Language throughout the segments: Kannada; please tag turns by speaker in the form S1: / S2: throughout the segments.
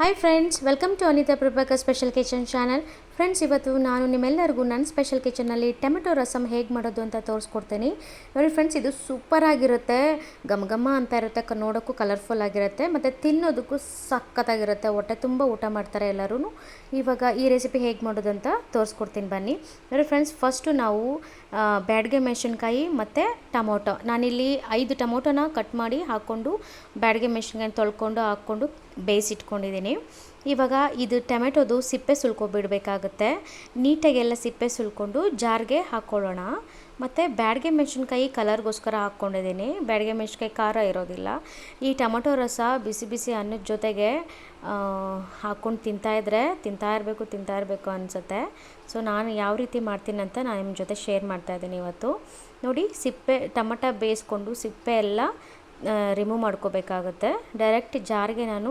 S1: Hi friends, welcome to Anita Prabhakar special kitchen channel. Friends, ಇವತ್ತು ನಾನು ನಿಮ್ಮೆಲ್ಲರಿಗೂ ನನ್ನ ಸ್ಪೆಷಲ್ ಕಿಚನಲ್ಲಿ ಟೊಮೆಟೊ ರಸಮ್ ಹೇಗೆ ಮಾಡೋದು ಅಂತ ತೋರಿಸ್ಕೊಡ್ತೀನಿ. ನೋಡಿ ಫ್ರೆಂಡ್ಸ್, ಇದು ಸೂಪರಾಗಿರುತ್ತೆ. ಘಮ ಘಮ ಅಂತ ಇರುತ್ತೆ, ನೋಡೋಕ್ಕೂ ಕಲರ್ಫುಲ್ ಆಗಿರುತ್ತೆ ಮತ್ತು ತಿನ್ನೋದಕ್ಕೂ ಸಖತ್ತಾಗಿರುತ್ತೆ. ಹೊಟ್ಟೆ ತುಂಬ ಊಟ ಮಾಡ್ತಾರೆ ಎಲ್ಲರೂ. ಇವಾಗ ಈ ರೆಸಿಪಿ ಹೇಗೆ ಮಾಡೋದು ಅಂತ ತೋರಿಸ್ಕೊಡ್ತೀನಿ ಬನ್ನಿ. ನೋಡಿ ಫ್ರೆಂಡ್ಸ್, ಫಸ್ಟು ನಾವು ಬ್ಯಾಡಗೆ ಮೆಣಸಿನ್ಕಾಯಿ ಮತ್ತು ಟೊಮೊಟೊ, ನಾನಿಲ್ಲಿ 5 ಟೊಮೊಟೊನ ಕಟ್ ಮಾಡಿ ಹಾಕ್ಕೊಂಡು ಬ್ಯಾಡಗೆ ಮೆಣಸಿನ್ಕಾಯಿ ತೊಳ್ಕೊಂಡು ಹಾಕ್ಕೊಂಡು ಬೇಯಿಸಿಟ್ಕೊಂಡಿದ್ದೀನಿ. ಇವಾಗ ಇದು ಟೊಮೆಟೊದು ಸಿಪ್ಪೆ ಸುಲ್ಕೊಬಿಡಬೇಕಾಗುತ್ತೆ. ನೀಟಾಗಿ ಎಲ್ಲ ಸಿಪ್ಪೆ ಸುಲ್ಕೊಂಡು ಜಾರ್ಗೆ ಹಾಕ್ಕೊಳ್ಳೋಣ. ಮತ್ತು ಬ್ಯಾಡಗೆ ಮೆಣಸಿನ್ಕಾಯಿ ಕಲರ್ಗೋಸ್ಕರ ಹಾಕ್ಕೊಂಡಿದ್ದೀನಿ. ಬ್ಯಾಡಗೆ ಮೆಣಸಿನ್ಕಾಯಿ ಖಾರ ಇರೋದಿಲ್ಲ. ಈ ಟೊಮೊಟೊ ರಸ ಬಿಸಿ ಬಿಸಿ ಅನ್ನದ ಜೊತೆಗೆ ಹಾಕ್ಕೊಂಡು ತಿಂತಾ ಇರಬೇಕು ಅನಿಸುತ್ತೆ. ಸೊ ನಾನು ಯಾವ ರೀತಿ ಮಾಡ್ತೀನಿ ಅಂತ ನಾನು ನಿಮ್ಮ ಜೊತೆ ಶೇರ್ ಮಾಡ್ತಾಯಿದ್ದೀನಿ ಇವತ್ತು. ನೋಡಿ, ಟೊಮೊಟೊ ಬೇಯಿಸ್ಕೊಂಡು ಸಿಪ್ಪೆ ಎಲ್ಲ ರಿಮೂವ್ ಮಾಡ್ಕೋಬೇಕಾಗುತ್ತೆ. ಡೈರೆಕ್ಟ್ ಜಾರ್ಗೆ ನಾನು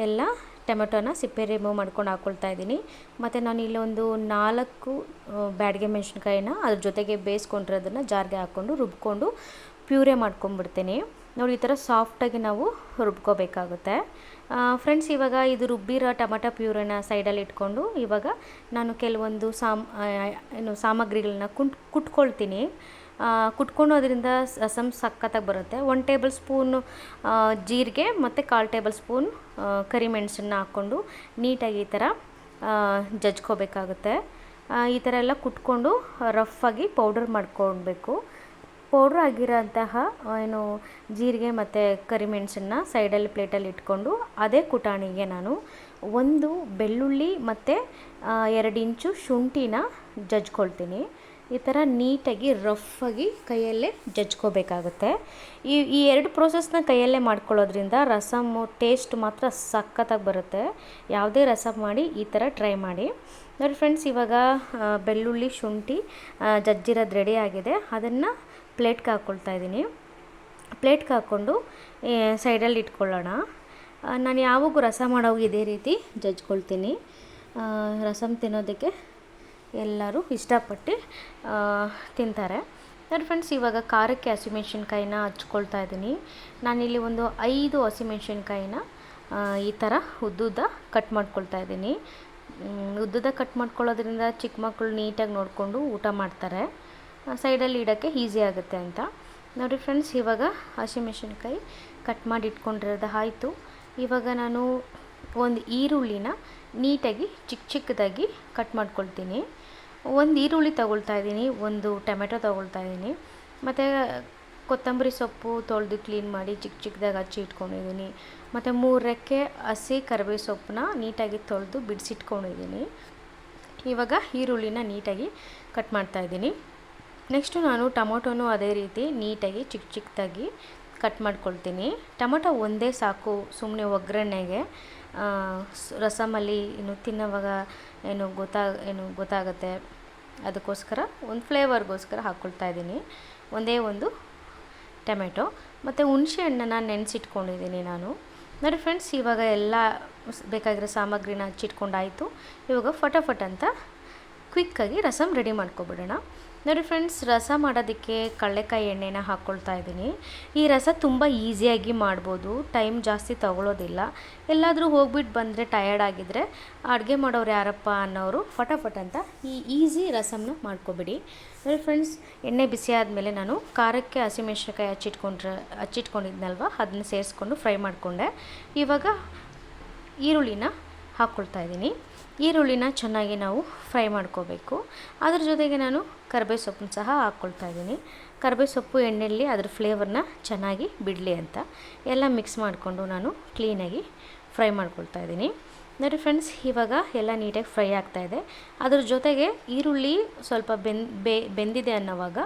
S1: ಎಲ್ಲ ಟೊಮೆಟೊನ ಸಿಪ್ಪೆ ರಿಮೂವ್ ಮಾಡ್ಕೊಂಡು ಹಾಕ್ಕೊಳ್ತಾ ಇದ್ದೀನಿ. ಮತ್ತು ನಾನು ಇಲ್ಲೊಂದು 4 ಬ್ಯಾಡಗೆ ಮೆಣಸಿನ್ಕಾಯಿನ ಅದ್ರ ಜೊತೆಗೆ ಬೇಯಿಸ್ಕೊಂಡಿರೋದನ್ನು ಜಾರ್ಗೆ ಹಾಕ್ಕೊಂಡು ರುಬ್ಕೊಂಡು ಪ್ಯೂರೇ ಮಾಡ್ಕೊಂಡ್ಬಿಡ್ತೀನಿ. ನೋಡಿ, ಈ ಥರ ಸಾಫ್ಟಾಗಿ ನಾವು ರುಬ್ಕೋಬೇಕಾಗುತ್ತೆ. ಫ್ರೆಂಡ್ಸ್, ಇವಾಗ ಇದು ರುಬ್ಬಿರೋ ಟೊಮೆಟೊ ಪ್ಯೂರನ್ನ ಸೈಡಲ್ಲಿ ಇಟ್ಕೊಂಡು ಇವಾಗ ನಾನು ಕೆಲವೊಂದು ಸಾಮಗ್ರಿಗಳನ್ನ ಕುಟ್ಕೊಳ್ತೀನಿ. ಕುಟ್ಕೊಳ್ಳೋದ್ರಿಂದ ರಸಮ್ ಸಖತ್ತಾಗಿ ಬರುತ್ತೆ. 1 ಟೇಬಲ್ ಸ್ಪೂನು ಜೀರಿಗೆ ಮತ್ತು 1/4 ಟೇಬಲ್ ಸ್ಪೂನ್ ಕರಿಮೆಣಸನ್ನ ಹಾಕ್ಕೊಂಡು ನೀಟಾಗಿ ಈ ಥರ ಜಜ್ಕೋಬೇಕಾಗುತ್ತೆ. ಈ ಥರ ಎಲ್ಲ ಕುಟ್ಕೊಂಡು ರಫಾಗಿ ಪೌಡರ್ ಮಾಡ್ಕೊಳ್ಬೇಕು. ಪೌಡ್ರ್ ಆಗಿರೋಂತಹ ಜೀರಿಗೆ ಮತ್ತು ಕರಿಮೆಣಸನ್ನು ಸೈಡಲ್ಲಿ ಪ್ಲೇಟಲ್ಲಿ ಇಟ್ಕೊಂಡು ಅದೇ ಕುಟಾಣಿಗೆ ನಾನು 1 ಬೆಳ್ಳುಳ್ಳಿ ಮತ್ತು 2 ಇಂಚು ಶುಂಠಿನ ಜಜ್ಕೊಳ್ತೀನಿ. ಈ ಥರ ನೀಟಾಗಿ ರಫಾಗಿ ಕೈಯಲ್ಲೇ ಜಜ್ಕೋಬೇಕಾಗುತ್ತೆ. ಈ 2 ಪ್ರೋಸೆಸ್ನ ಕೈಯಲ್ಲೇ ಮಾಡ್ಕೊಳ್ಳೋದ್ರಿಂದ ರಸಮ್ಮು ಟೇಸ್ಟ್ ಮಾತ್ರ ಸಖತ್ತಾಗಿ ಬರುತ್ತೆ. ಯಾವುದೇ ರಸಮ್ ಮಾಡಿ ಈ ಥರ ಟ್ರೈ ಮಾಡಿ. ನೋಡಿ ಫ್ರೆಂಡ್ಸ್, ಇವಾಗ ಬೆಳ್ಳುಳ್ಳಿ ಶುಂಠಿ ಜಜ್ಜಿರೋದು ರೆಡಿ ಆಗಿದೆ. ಅದನ್ನು ಪ್ಲೇಟ್ಗೆ ಹಾಕ್ಕೊಳ್ತಾ ಇದ್ದೀನಿ. ಪ್ಲೇಟ್ಗೆ ಹಾಕ್ಕೊಂಡು ಸೈಡಲ್ಲಿ ಇಟ್ಕೊಳ್ಳೋಣ. ನಾನು ಯಾವಾಗೂ ರಸ ಮಾಡೋವಾಗ ಇದೇ ರೀತಿ ಜಜ್ಕೊಳ್ತೀನಿ. ರಸಮ್ ತಿನ್ನೋದಕ್ಕೆ ಎಲ್ಲರೂ ಇಷ್ಟಪಟ್ಟು ತಿಂತಾರೆ. ನೋಡಿ ಫ್ರೆಂಡ್ಸ್, ಇವಾಗ ಖಾರಕ್ಕೆ ಹಸಿಮೆಣ್ಸಿನ್ಕಾಯಿನ ಹಚ್ಕೊಳ್ತಾ ಇದ್ದೀನಿ. ನಾನಿಲ್ಲಿ ಒಂದು 5 ಹಸಿಮೆಣ್ಸಿನ್ಕಾಯಿನ ಈ ಥರ ಉದ್ದುದ್ದ ಕಟ್ ಮಾಡ್ಕೊಳ್ತಾ ಇದ್ದೀನಿ. ಉದ್ದುದ್ದ ಕಟ್ ಮಾಡ್ಕೊಳ್ಳೋದ್ರಿಂದ ಚಿಕ್ಕ ಮಕ್ಕಳು ನೀಟಾಗಿ ನೋಡಿಕೊಂಡು ಊಟ ಮಾಡ್ತಾರೆ. ಸೈಡಲ್ಲಿ ಇಡೋಕ್ಕೆ ಈಸಿ ಆಗುತ್ತೆ ಅಂತ. ನೋಡಿ ಫ್ರೆಂಡ್ಸ್, ಇವಾಗ ಹಸಿಮೆಣ್ಸಿನ್ಕಾಯಿ ಕಟ್ ಮಾಡಿ ಇಟ್ಕೊಂಡಿರೋದು ಆಯಿತು. ಇವಾಗ ನಾನು ಒಂದು ಈರುಳ್ಳಿನ ನೀಟಾಗಿ ಚಿಕ್ಕದಾಗಿ ಕಟ್ ಮಾಡ್ಕೊಳ್ತೀನಿ. 1 ಈರುಳ್ಳಿ ತೊಗೊಳ್ತಾ ಇದ್ದೀನಿ, 1 ಟೊಮೆಟೊ ತೊಗೊಳ್ತಾ ಇದ್ದೀನಿ, ಮತ್ತು ಕೊತ್ತಂಬರಿ ಸೊಪ್ಪು ತೊಳೆದು ಕ್ಲೀನ್ ಮಾಡಿ ಚಿಕ್ಕದಾಗಿ ಹಚ್ಚಿ ಇಟ್ಕೊಂಡಿದ್ದೀನಿ. ಮತ್ತು 3 ರೆಕ್ಕೆ ಹಸಿ ಕರಿಬೇವು ಸೊಪ್ಪನ್ನ ನೀಟಾಗಿ ತೊಳೆದು ಬಿಡಿಸಿಟ್ಕೊಂಡಿದ್ದೀನಿ. ಇವಾಗ ಈರುಳ್ಳಿನ ನೀಟಾಗಿ ಕಟ್ ಮಾಡ್ತಾಯಿದ್ದೀನಿ. ನೆಕ್ಸ್ಟು ನಾನು ಟೊಮೊಟೊನೂ ಅದೇ ರೀತಿ ನೀಟಾಗಿ ಚಿಕ್ಕದಾಗಿ ಕಟ್ ಮಾಡ್ಕೊಳ್ತೀನಿ. ಟೊಮೊಟೊ ಒಂದೇ ಸಾಕು, ಸುಮ್ಮನೆ ಒಗ್ಗರಣೆಗೆ. ರಸಮಲ್ಲಿ ತಿನ್ನೋವಾಗ ಗೊತ್ತಾಗುತ್ತೆ. ಅದಕ್ಕೋಸ್ಕರ ಒಂದು ಫ್ಲೇವರ್ಗೋಸ್ಕರ ಹಾಕ್ಕೊಳ್ತಾ ಇದ್ದೀನಿ. ಒಂದೇ ಒಂದು ಟೊಮೆಟೊ ಮತ್ತು ಹುಣಸೆ ಹಣ್ಣನ್ನು ನೆನೆಸಿಟ್ಕೊಂಡಿದ್ದೀನಿ ನಾನು. ನೋಡಿ ಫ್ರೆಂಡ್ಸ್, ಇವಾಗ ಎಲ್ಲ ಬೇಕಾಗಿರೋ ಸಾಮಗ್ರಿನ ಹಚ್ಚಿಟ್ಕೊಂಡಾಯಿತು. ಇವಾಗ ಫಟಾಫಟ್ ಅಂತ ಕ್ವಿಕ್ಕಾಗಿ ರಸಮ್ ರೆಡಿ ಮಾಡ್ಕೊಬಿಡೋಣ. ನೋಡಿ ಫ್ರೆಂಡ್ಸ್, ರಸ ಮಾಡೋದಕ್ಕೆ ಕಡಲೆಕಾಯಿ ಎಣ್ಣೆನ ಹಾಕ್ಕೊಳ್ತಾ ಇದ್ದೀನಿ. ಈ ರಸ ತುಂಬ ಈಸಿಯಾಗಿ ಮಾಡ್ಬೋದು, ಟೈಮ್ ಜಾಸ್ತಿ ತೊಗೊಳ್ಳೋದಿಲ್ಲ. ಎಲ್ಲಾದರೂ ಹೋಗ್ಬಿಟ್ಟು ಬಂದರೆ ಟಯರ್ಡ್ ಆಗಿದ್ದರೆ ಅಡುಗೆ ಮಾಡೋರು ಯಾರಪ್ಪ ಅನ್ನೋರು ಫಟಾಫಟ್ ಅಂತ ಈ ಈಸಿ ರಸಮ್ನ ಮಾಡ್ಕೊಬಿಡಿ. ನೋಡಿ ಫ್ರೆಂಡ್ಸ್, ಎಣ್ಣೆ ಬಿಸಿ ಆದಮೇಲೆ ನಾನು ಖಾರಕ್ಕೆ ಹಸಿಮೆಣ್ಸಿನ್ಕಾಯಿ ಹಚ್ಚಿಟ್ಕೊಂಡಿದ್ನಲ್ವ, ಅದನ್ನ ಸೇರಿಸ್ಕೊಂಡು ಫ್ರೈ ಮಾಡಿಕೊಂಡೆ. ಇವಾಗ ಈರುಳ್ಳಿನ ಹಾಕ್ಕೊಳ್ತಾ ಇದ್ದೀನಿ. ಈರುಳ್ಳಿನ ಚೆನ್ನಾಗಿ ನಾವು ಫ್ರೈ ಮಾಡ್ಕೋಬೇಕು. ಅದ್ರ ಜೊತೆಗೆ ನಾನು ಕರಿಬೇವು ಸೊಪ್ಪನ್ನು ಸಹ ಹಾಕ್ಕೊಳ್ತಾ ಇದ್ದೀನಿ. ಕರಿಬೇವು ಸೊಪ್ಪು ಎಣ್ಣೆಯಲ್ಲಿ ಅದ್ರ ಫ್ಲೇವರ್ನ ಚೆನ್ನಾಗಿ ಬಿಡಲಿ ಅಂತ ಎಲ್ಲ ಮಿಕ್ಸ್ ಮಾಡಿಕೊಂಡು ನಾನು ಕ್ಲೀನಾಗಿ ಫ್ರೈ ಮಾಡ್ಕೊಳ್ತಾ ಇದ್ದೀನಿ. ನೋಡಿ ಫ್ರೆಂಡ್ಸ್, ಇವಾಗ ಎಲ್ಲ ನೀಟಾಗಿ ಫ್ರೈ ಆಗ್ತಾಯಿದೆ. ಅದ್ರ ಜೊತೆಗೆ ಈರುಳ್ಳಿ ಸ್ವಲ್ಪ ಬೆಂದಿದೆ ಅನ್ನೋವಾಗ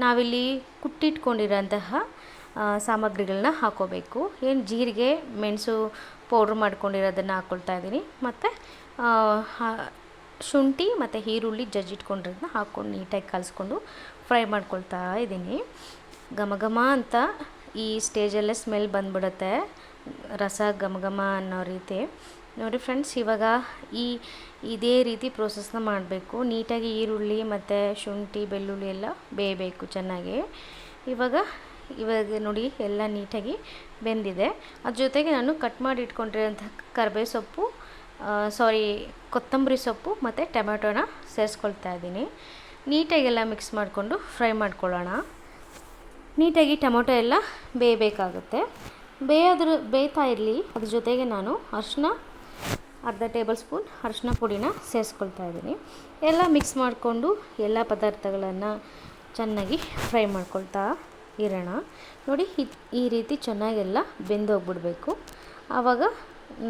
S1: ನಾವಿಲ್ಲಿ ಕುಟ್ಟಿಟ್ಕೊಂಡಿರೋಂತಹ ಸಾಮಗ್ರಿಗಳನ್ನ ಹಾಕ್ಕೋಬೇಕು. ಜೀರಿಗೆ ಮೆಣಸು ಪೌಡ್ರ್ ಮಾಡ್ಕೊಂಡಿರೋದನ್ನು ಹಾಕ್ಕೊಳ್ತಾ ಇದ್ದೀನಿ. ಮತ್ತು ಶುಂಠಿ ಮತ್ತು ಈರುಳ್ಳಿ ಜಜ್ಜಿಟ್ಕೊಂಡಿರೋದನ್ನ ಹಾಕ್ಕೊಂಡು ನೀಟಾಗಿ ಕಲಿಸ್ಕೊಂಡು ಫ್ರೈ ಮಾಡ್ಕೊಳ್ತಾ ಇದ್ದೀನಿ. ಘಮ ಘಮ ಅಂತ ಈ ಸ್ಟೇಜಲ್ಲೇ ಸ್ಮೆಲ್ ಬಂದ್ಬಿಡುತ್ತೆ, ರಸ ಘಮ ಘಮ ಅನ್ನೋ ರೀತಿ. ನೋಡಿ ಫ್ರೆಂಡ್ಸ್, ಇವಾಗ ಇದೇ ರೀತಿ ಪ್ರೋಸೆಸ್ನ ಮಾಡಬೇಕು. ನೀಟಾಗಿ ಈರುಳ್ಳಿ ಮತ್ತು ಶುಂಠಿ ಬೆಳ್ಳುಳ್ಳಿ ಎಲ್ಲ ಬೇಯಬೇಕು ಚೆನ್ನಾಗಿ. ಇವಾಗ ಇವಾಗ ನೋಡಿ ಎಲ್ಲ ನೀಟಾಗಿ ಬೆಂದಿದೆ. ಅದ್ರ ಜೊತೆಗೆ ನಾನು ಕಟ್ ಮಾಡಿ ಇಟ್ಕೊಂಡಿರೋಂಥ ಕರಿಬೇವು ಸೊಪ್ಪು ಕೊತ್ತಂಬರಿ ಸೊಪ್ಪು ಮತ್ತು ಟೊಮೆಟೊನ ಸೇರಿಸ್ಕೊಳ್ತಾ ಇದ್ದೀನಿ. ನೀಟಾಗೆಲ್ಲ ಮಿಕ್ಸ್ ಮಾಡಿಕೊಂಡು ಫ್ರೈ ಮಾಡ್ಕೊಳ್ಳೋಣ. ನೀಟಾಗಿ ಟೊಮೊಟೊ ಎಲ್ಲ ಬೇಯಬೇಕಾಗುತ್ತೆ. ಬೇಯ್ತಾ ಇರಲಿ. ಅದ್ರ ಜೊತೆಗೆ ನಾನು ಅರ್ಧ ಟೇಬಲ್ ಸ್ಪೂನ್ ಅರಿಶಿನ ಪುಡಿನ ಸೇರಿಸ್ಕೊಳ್ತಾ ಇದ್ದೀನಿ. ಎಲ್ಲ ಮಿಕ್ಸ್ ಮಾಡಿಕೊಂಡು ಎಲ್ಲ ಪದಾರ್ಥಗಳನ್ನು ಚೆನ್ನಾಗಿ ಫ್ರೈ ಮಾಡ್ಕೊಳ್ತಾ ಇರೋಣ. ನೋಡಿ ಈ ರೀತಿ ಚೆನ್ನಾಗೆಲ್ಲ ಬೆಂದೋಗ್ಬಿಡಬೇಕು. ಆವಾಗ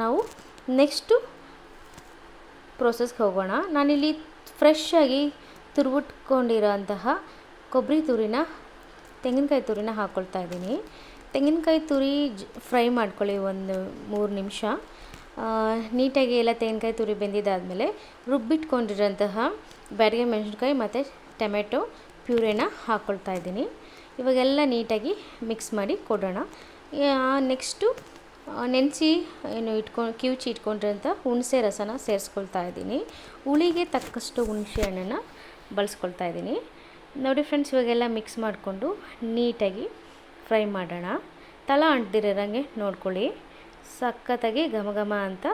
S1: ನಾವು ನೆಕ್ಸ್ಟು ಪ್ರೋಸೆಸ್ಗೆ ಹೋಗೋಣ. ನಾನಿಲ್ಲಿ ಫ್ರೆಶ್ಶಾಗಿ ತುರಿಬಿಟ್ಕೊಂಡಿರೋ ಅಂತಹ ತೆಂಗಿನಕಾಯಿ ತುರಿನ ಹಾಕ್ಕೊಳ್ತಾ ಇದ್ದೀನಿ. ತೆಂಗಿನಕಾಯಿ ತುರಿ ಫ್ರೈ ಮಾಡ್ಕೊಳ್ಳಿ ಒಂದು 3 ನಿಮಿಷ. ನೀಟಾಗಿ ಎಲ್ಲ ತೆಂಗಿನಕಾಯಿ ತುರಿ ಬೆಂದಿದ್ದಾದಮೇಲೆ ರುಬ್ಬಿಟ್ಕೊಂಡಿರೋಂತಹ ಬ್ಯಾಡಗೆ ಮೆಣಸಿನ್ಕಾಯಿ ಮತ್ತು ಟೊಮೆಟೊ ಪ್ಯೂರೆನ ಹಾಕ್ಕೊಳ್ತಾ ಇದ್ದೀನಿ. ಇವಾಗೆಲ್ಲ ನೀಟಾಗಿ ಮಿಕ್ಸ್ ಮಾಡಿ ಕೊಡೋಣ. ನೆಕ್ಸ್ಟು ಕಿವುಚಿ ಇಟ್ಕೊಂಡಿರೋಂಥ ಹುಣಸೆ ರಸನ ಸೇರಿಸ್ಕೊಳ್ತಾ ಇದ್ದೀನಿ. ಹುಳಿಗೆ ತಕ್ಕಷ್ಟು ಹುಣಸೆ ಹಣ್ಣನ್ನು ಬಳಸ್ಕೊಳ್ತಾ ಇದ್ದೀನಿ. ನೋಡಿ ಫ್ರೆಂಡ್ಸ್, ಇವಾಗೆಲ್ಲ ಮಿಕ್ಸ್ ಮಾಡಿಕೊಂಡು ನೀಟಾಗಿ ಫ್ರೈ ಮಾಡೋಣ. ತಳ ಅಂಟ್ದಿರೋಂಗೆ ನೋಡ್ಕೊಳ್ಳಿ. ಸಖತ್ತಾಗಿ ಘಮ ಅಂತ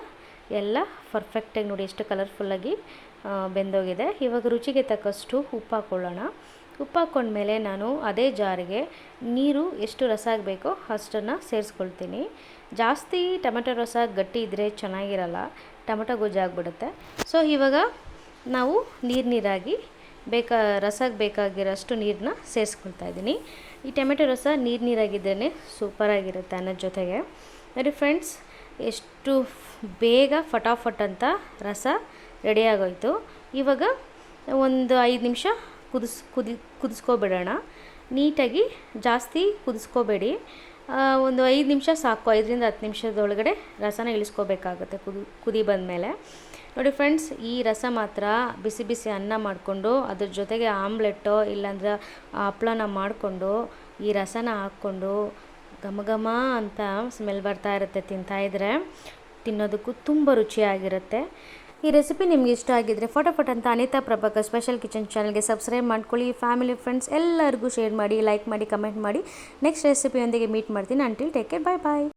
S1: ಎಲ್ಲ ಪರ್ಫೆಕ್ಟಾಗಿ ನೋಡಿ ಎಷ್ಟು ಕಲರ್ಫುಲ್ಲಾಗಿ ಬೆಂದೋಗಿದೆ. ಇವಾಗ ರುಚಿಗೆ ತಕ್ಕಷ್ಟು ಉಪ್ಪು ಹಾಕ್ಕೊಳ್ಳೋಣ. ಉಪ್ಪು ಹಾಕ್ಕೊಂಡ್ಮೇಲೆ ನಾನು ಅದೇ ಜಾರಿಗೆ ನೀರು ಎಷ್ಟು ರಸ ಆಗಬೇಕೋ ಅಷ್ಟನ್ನು ಸೇರಿಸ್ಕೊಳ್ತೀನಿ. ಜಾಸ್ತಿ ಟೊಮೆಟೊ ರಸ ಗಟ್ಟಿ ಇದ್ದರೆ ಚೆನ್ನಾಗಿರಲ್ಲ, ಟೊಮೆಟೊ ಗೊಜ್ಜಾಗ್ಬಿಡುತ್ತೆ. ಸೊ ಇವಾಗ ನಾವು ನೀರಾಗಿ ರಸಕ್ಕೆ ಬೇಕಾಗಿರೋಷ್ಟು ನೀರನ್ನ ಸೇರಿಸ್ಕೊಳ್ತಾ ಇದ್ದೀನಿ. ಈ ಟೊಮೆಟೊ ರಸ ನೀರಾಗಿದ್ರೇ ಸೂಪರಾಗಿರುತ್ತೆ ಅನ್ನೋದ್ರ ಜೊತೆಗೆ. ನೋಡಿ ಫ್ರೆಂಡ್ಸ್, ಎಷ್ಟು ಬೇಗ ಫಟಾಫಟ್ ಅಂತ ರಸ ರೆಡಿಯಾಗೋಯ್ತು. ಇವಾಗ ಒಂದು 5 ನಿಮಿಷ ಕುದಿಸ್ಕೊಬಿಡೋಣ. ನೀಟಾಗಿ ಜಾಸ್ತಿ ಕುದಿಸ್ಕೋಬೇಡಿ. ಒಂದು 5 ನಿಮಿಷ ಸಾಕು. 5ರಿಂದ 10 ನಿಮಿಷದೊಳಗಡೆ ರಸನ ಇಳಿಸ್ಕೋಬೇಕಾಗುತ್ತೆ ಕುದಿ ಬಂದಮೇಲೆ. ನೋಡಿ ಫ್ರೆಂಡ್ಸ್, ಈ ರಸ ಮಾತ್ರ ಬಿಸಿ ಬಿಸಿ ಅನ್ನ ಮಾಡಿಕೊಂಡು ಅದ್ರ ಜೊತೆಗೆ ಆಮ್ಲೆಟ್ಟೋ ಇಲ್ಲಾಂದ್ರೆ ಹಪ್ಳನ ಮಾಡಿಕೊಂಡು ಈ ರಸನ ಹಾಕ್ಕೊಂಡು ಘಮ ಅಂತ ಸ್ಮೆಲ್ ಬರ್ತಾ ಇರುತ್ತೆ. ತಿಂತಾಯಿದ್ರೆ ತಿನ್ನೋದಕ್ಕೂ ತುಂಬ ರುಚಿಯಾಗಿರುತ್ತೆ. ಈ ರೆಸಿಪಿ ನಿಮ್ಗೆ ಇಷ್ಟ ಆಗಿದ್ದರೆ ಫಟಾಫಟ್ ಅಂತ ಅನಿತಾ ಪ್ರಭಾಕರ್ ಸ್ಪೆಷಲ್ ಕಿಚನ್ ಚಾನಲ್ಗೆ ಸಬ್ಸ್ಕ್ರೈಬ್ ಮಾಡ್ಕೊಳ್ಳಿ. ಫ್ಯಾಮಿಲಿ ಫ್ರೆಂಡ್ಸ್ ಎಲ್ಲರಿಗೂ ಶೇರ್ ಮಾಡಿ, ಲೈಕ್ ಮಾಡಿ, ಕಮೆಂಟ್ ಮಾಡಿ. ನೆಕ್ಸ್ಟ್ ರೆಸಿಪಿಯೊಂದಿಗೆ ಮೀಟ್ ಮಾಡ್ತೀನಿ. ಅಂಟಿಲ್ ಟೇಕ್ ಕೇರ್, ಬಾಯ್ ಬಾಯ್.